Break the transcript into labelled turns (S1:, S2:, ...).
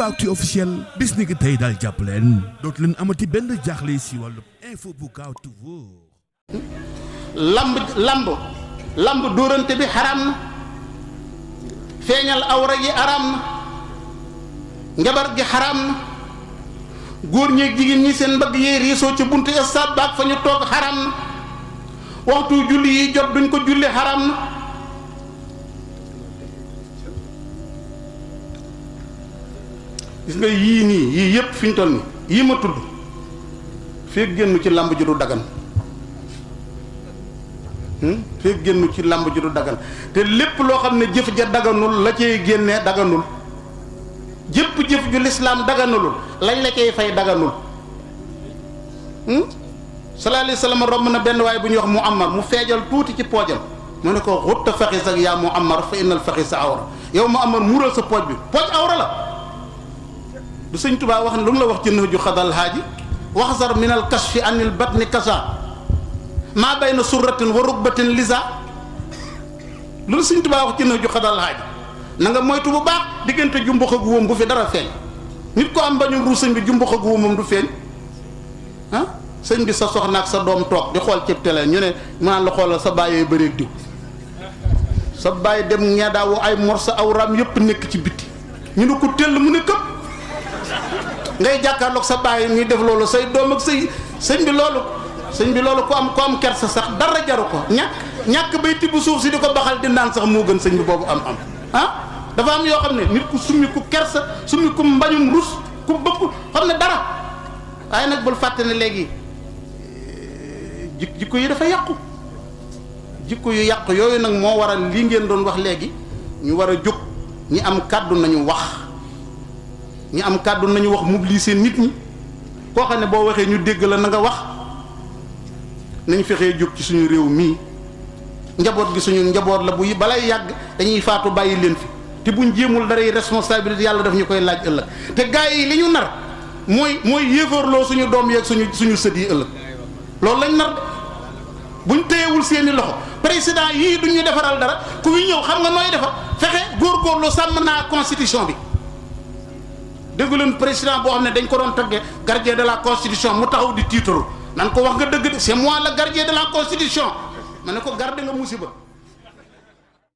S1: Aboubacry officiel bis ni ki tey daal jàpp leen dootu leen amati benn jaaxle si wàllu info bu gaaw te wóor.
S2: lamb dóorante bi xaraam na feeñal awra yi xaraam na njabar gi xaraam na góor ñeeg jigéen ñi seen mbagg yee riisoo ci buntu stade baak fa ñu toog xaraam na waxtu julli yi jot duñ ko julli xaraam na gis nga yii nii yii yëpp fi ñu toll nii yii ma tudd feeg génn ci lamb ji du dagan feeg génn ci lamb ji du dagan te lépp loo xam ne jëf ja daganul la cay génnee daganul jëpp jëf ju lislaam daganulul lañ la cay fay daganul sallallahu alayhi wa sallam romb na benn waay bu ñuy wax Muammar mu feejal tuuti ci poojam mu ne ko xutta faxis ak yaa Muammar fa innal faxisa awra yow Muammar muural sa pooj bi pooj awra la du sëñ Tuubaa wax ne lu mu la wax ci Nahju Xadal Haaji waxsar min al kashfi anil batni kasa maa bayna surratin wa rukbatin lisa loolu sëñ Tuubaa wax ci Nahju Xadal Haaji na nga moytu bu baax diggante jumbox ak wóom bu fi dara feeñ nit ko am bañu ru sëñ bi jumbox ak wóomam du feeñ ah sëñ bi sa soxna ak sa doom toog di xool ci télé ñu ne maan la xoolal sa bàyyee bëreeg diw sa bàyyi dem ñeedaawu ay morsa awraam yëpp nekk ci bitti ñu ne ko tell mu ne këpp ngay jàkkaarloog sa bàyyi ñuy def loolu say doom ak say sëñ bi loolu ku am kersa sax dara jaru ko ñàkk bay tibb suuf si di ko baxal di naan sax moo gën sëñ bi boobu am dafa am yoo xam ne nit ku summi ku kersa summi ku mbañum rus ku bëgg xam ne dara waaye nag bul fàtte ne léegi jikko yi dafa yàqu jikko yu yàqu yooyu nag moo waral lii ngeen doon wax léegi ñu war a jóg ñi am kàddu nañu wax ñi am kàddu nañu wax mobiliser nit ñi koo xam ne boo waxee ñu dégg la na nga wax nañ fexee jóg ci suñu réew mii njaboot gi suñu njaboot la bu balay yàgg dañuy faatu bàyyi leen fi te buñ jéemul daray responsabilité yàlla daf ñu koy laaj ëllëg te gaa yi li ñu nar mooy yéefarloo suñu doom yeeg suñu sët yi ëllëg loolu lañ nar de buñ téyewul seeni loxo président yii duñ ñu defaral dara ku ñu ñëw xam nga nooy defar fexe góorgóorlu sàmm naa constitution bi déggu leen président boo xam ne dañ ko doon taggee gardien de la constitution mu taxaw di tiitaru nan ko wax nga dëgg de c'est moi le gardien de la constitution ma ne ko garde nga musiba